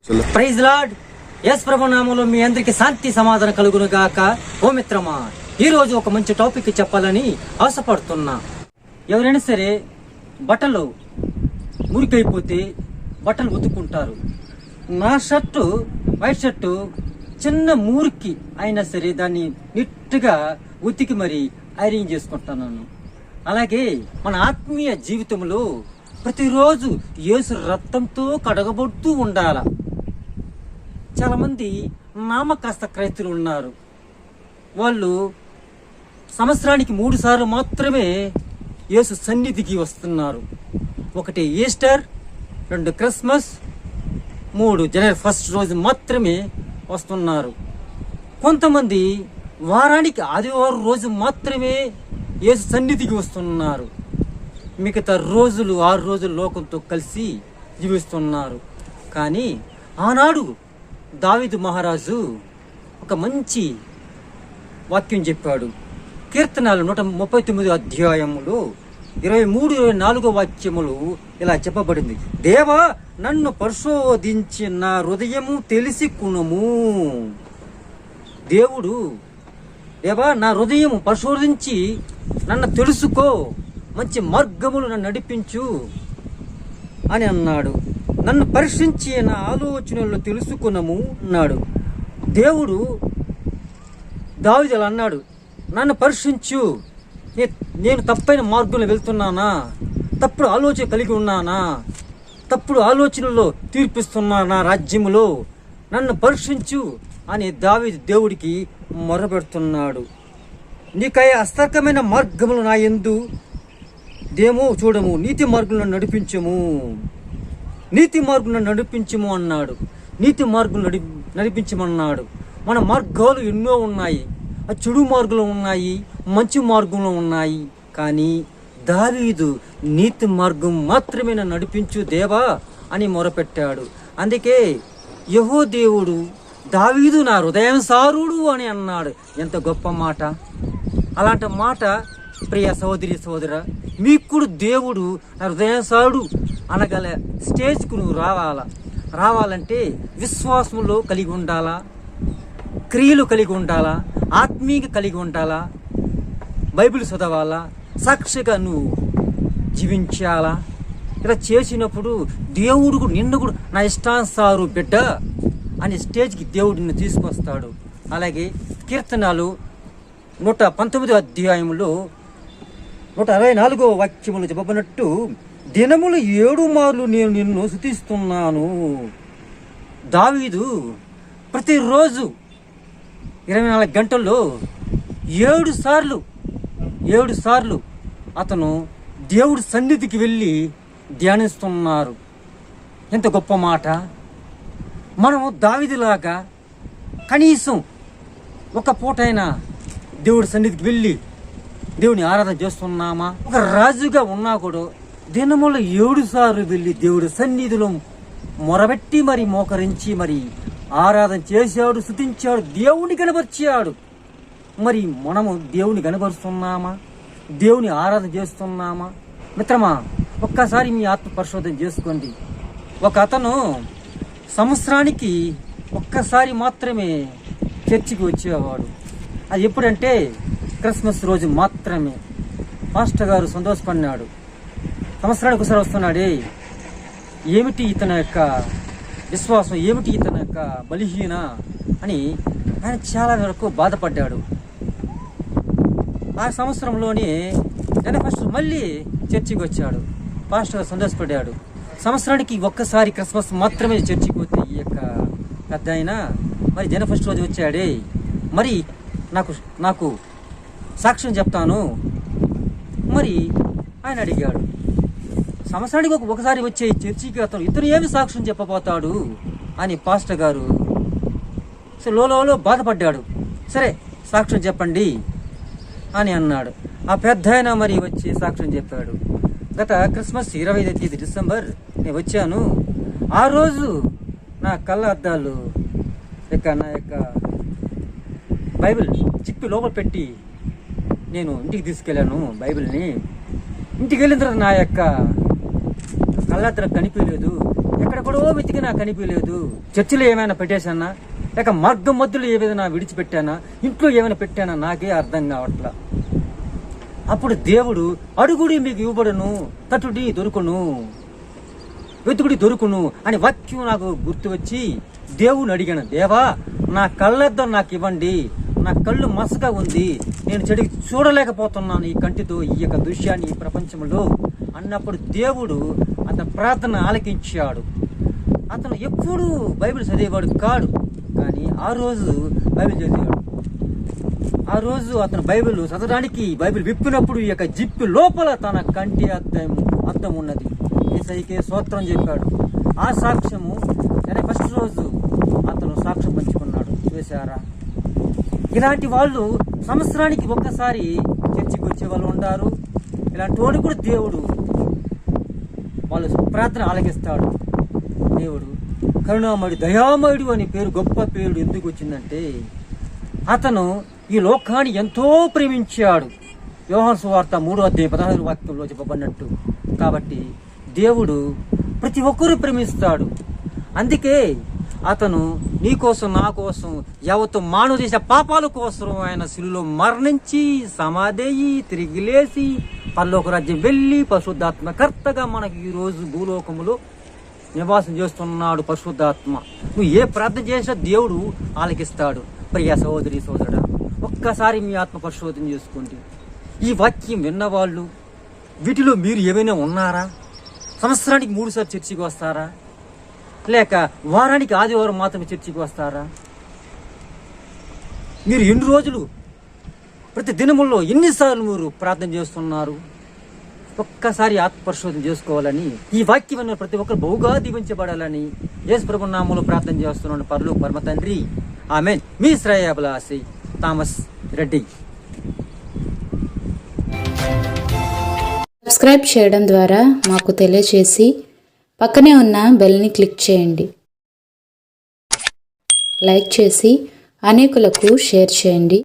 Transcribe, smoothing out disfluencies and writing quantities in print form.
Praise lord. యేసు ప్రభు నామములో మీ అందరికి శాంతి సమాధానం కలుగును గాక. ఓ మిత్రమా, ఈ రోజు ఒక మంచి టాపిక్ చెప్పాలని ఆశపడుతున్నా. ఎవరైనా సరే బట్టలు మురికైపోతే బట్టలు ఉతుక్కుంటారు. నా షర్టు, వైట్ షర్టు చిన్న మురికి అయినా సరే దాన్ని నీట్గా ఉతికి మరి ఐరన్ చేసుకుంటున్నాను. అలాగే మన ఆత్మీయ జీవితంలో ప్రతిరోజు యేసు రక్తంతో కడగబడుతూ ఉండాల. చాలా మంది నామకాస్త క్రైస్తవులు ఉన్నారు. వాళ్ళు సంవత్సరానికి 3 సార్లు మాత్రమే యేసు సన్నిధికి వస్తున్నారు. 1 ఈస్టర్, 2 క్రిస్మస్, 3 జనవరి 1 రోజు మాత్రమే వస్తున్నారు. కొంతమంది వారానికి ఆదివారం రోజు మాత్రమే యేసు సన్నిధికి వస్తున్నారు. మిగతా రోజులు 6 రోజులు లోకంతో కలిసి జీవిస్తున్నారు. కానీ ఆనాడు దావీదు మహారాజు ఒక మంచి వాక్యం చెప్పాడు. కీర్తనలు 139 అధ్యాయములో 23-24 వాక్యములు ఇలా చెప్పబడింది. దేవా, నన్ను పరిశోధించి నా హృదయము తెలుసుకునుము. దేవుడు, దేవా, నా హృదయము పరిశోధించి నన్ను తెలుసుకో, మంచి మార్గములు నన్ను నడిపించు అని అన్నాడు. నన్ను పరీక్షించి నా ఆలోచనలు తెలుసుకున్నాము అన్నాడు. దేవుడు దావీదు అన్నాడు, నన్ను పరీక్షించు, నేను తప్పైన మార్గంలో వెళ్తున్నానా, తప్పుడు ఆలోచన కలిగి ఉన్నానా, తప్పుడు ఆలోచనల్లో తీర్పిస్తున్నానా రాజ్యములో, నన్ను పరీక్షించు అని దావీదు దేవుడికి మొరపెడుతున్నాడు. నీకై అస్తర్కమైన మార్గములు నా యందు దేమో చూడము, నీతి మార్గంలో నడిపించము, నీతి మార్గంలో నడిపించము అన్నాడు. నీతి మార్గం నడిపించమన్నాడు. మన మార్గాలు ఎన్నో ఉన్నాయి. ఆ చెడు మార్గంలో ఉన్నాయి, మంచి మార్గంలో ఉన్నాయి. కానీ దావీదు నీతి మార్గం మాత్రమే నడిపించు దేవా అని మొరపెట్టాడు. అందుకే యెహోవా దేవుడు దావీదు నా హృదయానుసారుడు అని అన్నాడు. ఎంత గొప్ప మాట! అలాంటి మాట ప్రియ సహోదరి సహోదరా, మీకు కూడా దేవుడు నా హృదయానుసారుడు అనగల స్టేజ్కు నువ్వు రావాలంటే విశ్వాసంలో కలిగి ఉండాలా, క్రియలు కలిగి ఉండాలా, ఆత్మీయంగా కలిగి ఉండాలా, బైబిల్ చదవాలా, సాక్షిగా నువ్వు జీవించాలా. ఇలా చేసినప్పుడు దేవుడు నిన్ను కూడా నా ఇష్టానుసారు బిడ్డ అనే స్టేజ్కి దేవుడు నిన్ను తీసుకొస్తాడు. అలాగే కీర్తనలు 119 అధ్యాయంలో 164 వాక్యములు చెప్పబడినట్టు, దినములు 7 మార్లు నేను నిన్ను స్తుతిస్తున్నాను. దావీదు ప్రతిరోజు 24 గంటల్లో 7 సార్లు అతను దేవుడి సన్నిధికి వెళ్ళి ధ్యానిస్తున్నారు. ఎంత గొప్ప మాట! మనము దావీదులాగా కనీసం ఒక పూటైనా దేవుడి సన్నిధికి వెళ్ళి దేవుని ఆరాధన చేస్తున్నామా? ఒక రాజుగా ఉన్నా కూడా దినములో 7 సార్లు వెళ్ళి దేవుడి సన్నిధిలో మొరబెట్టి మరి మోకరించి మరి ఆరాధన చేశాడు, స్తుతించాడు, దేవుని కనపరిచాడు. మరి మనము దేవుని కనపరుస్తున్నామా? దేవుని ఆరాధన చేస్తున్నామా? మిత్రమా, ఒక్కసారి మీ ఆత్మ పరిశోధన చేసుకోండి. ఒక అతను సంవత్సరానికి ఒక్కసారి మాత్రమే చర్చికి వచ్చేవాడు. అది ఎప్పుడంటే క్రిస్మస్ రోజు మాత్రమే. మాస్టర్ గారు సంతోషపడినాడు. సంవత్సరానికి ఒకసారి వస్తున్నాడే, ఏమిటి ఇతని యొక్క విశ్వాసం, ఏమిటి ఇతని యొక్క బలహీన అని ఆయన చాలా వరకు బాధపడ్డాడు. ఆ సంవత్సరంలోనే జనవరి 1 మళ్ళీ చర్చికి వచ్చాడు. పాస్టర్ గారు సంతోషపడ్డాడు. సంవత్సరానికి ఒక్కసారి క్రిస్మస్ మాత్రమే చర్చికి పోతే ఈ యొక్క పెద్ద ఆయన మరి జనవరి 1 రోజు వచ్చాడే, మరి నాకు సాక్ష్యం చెప్తాను మరి ఆయన అడిగాడు. సంవత్సరానికి ఒకసారి వచ్చే చర్చికి ఇతను ఏమి సాక్ష్యం చెప్పబోతాడు అని పాస్టర్ గారు లోలో బాధపడ్డాడు. సరే, సాక్ష్యం చెప్పండి అని అన్నాడు. ఆ పెద్ద ఆయన మరి వచ్చి సాక్ష్యం చెప్పాడు. గత క్రిస్మస్ 25వ తేదీ డిసెంబర్ నేను వచ్చాను. ఆ రోజు నా కళ్ళ అద్దాలు నా యొక్క బైబిల్ చిప్పి లోపల పెట్టి నేను ఇంటికి తీసుకెళ్ళాను. బైబిల్ని ఇంటికి వెళ్ళిన తర్వాత నా యొక్క కళ్ళద్ర కనిపించలేదు. ఎక్కడెక్కడో వెతికినా కనిపించలేదు. చర్చిలో ఏమైనా పెట్టేశానా, లేక మార్గం మధ్యలో ఏదైనా విడిచిపెట్టానా, ఇంట్లో ఏమైనా పెట్టానా, నాకే అర్థం కావట్లా. అప్పుడు దేవుడు, అడుగుడి మీకు ఇవ్వబడును, తట్టుడి దొరుకును, వెతుకుడి దొరుకును అని వాక్యం నాకు గుర్తు వచ్చి దేవుని అడిగాను, దేవా నా కళ్ళెద్దరు నాకు ఇవ్వండి, నా కళ్ళు మసగా ఉంది, నేను చెడికి చూడలేకపోతున్నాను ఈ కంటితో ఈ యొక్క దృశ్యాన్ని ఈ ప్రపంచంలో అన్నప్పుడు దేవుడు అతని ప్రార్థన ఆలకించాడు. అతను ఎప్పుడూ బైబిల్ చదివేవాడు కాడు, కానీ ఆ రోజు బైబిల్ చదివాడు. ఆ రోజు అతను బైబిల్ చదవడానికి బైబిల్ విప్పినప్పుడు ఈ యొక్క జిప్పు లోపల తన కంటి అద్దం ఉన్నది. యేసయ్యకే స్తోత్రం చెప్పాడు. ఆ సాక్ష్యము ఫస్ట్ రోజు అతను సాక్ష్యం పంచుకున్నాడు. చూశారా, ఇలాంటి వాళ్ళు సంవత్సరానికి ఒక్కసారి చర్చికి వచ్చే వాళ్ళు ఉంటారు. ఇలాంటి వాడు కూడా దేవుడు వాళ్ళు ప్రార్థన ఆలకిస్తాడు. దేవుడు కరుణామయుడు, దయామయుడు అని పేరు, గొప్ప పేరు ఎందుకు వచ్చిందంటే అతను ఈ లోకాన్ని ఎంతో ప్రేమించాడు. యోహాను సువార్త 3:16 వాక్యంలో చెప్పబడినట్టు. కాబట్టి దేవుడు ప్రతి ఒక్కరూ ప్రేమిస్తాడు. అందుకే అతను నీ కోసం, నా కోసం, యావత్తు మానవ దేశ పాపాల కోసం ఆయన శిలువలో మరణించి సమాధి తిరిగి లేచి పరలోక రాజ్యం వెళ్ళి పరిశుద్ధాత్మ కర్తగా మనకి ఈరోజు భూలోకములో నివాసం చేస్తున్నాడు. పరిశుద్ధాత్మ నువ్వు ఏ ప్రార్థన చేసినా దేవుడు ఆలకిస్తాడు. ప్రియ సహోదరి సోదరుడా, ఒక్కసారి మీ ఆత్మ పరిశోధన చేసుకోండి. ఈ వాక్యం విన్నవాళ్ళు వీటిలో మీరు ఏమైనా ఉన్నారా? సంవత్సరానికి 3 సార్లు చర్చికి వస్తారా? లేక వారానికి ఆదివారం మాత్రమే చర్చికి వస్తారా? మీరు ఎన్ని రోజులు ప్రతి దినముల్లో ఎన్నిసార్లు మీరు ప్రార్థన చేస్తున్నారు? ఒక్కసారి ఆత్మపరిశోధన చేసుకోవాలని, ఈ వాక్యం అన్న ప్రతి ఒక్కరు బహుగా దీవించబడాలని యేసు ప్రభు నామములో ప్రార్థన చేస్తున్నాను. పరలోక పరమ తండ్రి, ఆమేన్. మీ శ్రేయాభిలాషి థామస్ రెడ్డి. సబ్స్క్రైబ్ చేయడం ద్వారా మాకు తెలియచేసి పక్కనే ఉన్న బెల్ని క్లిక్ చేయండి. లైక్ చేసి అనేకులకు షేర్ చేయండి.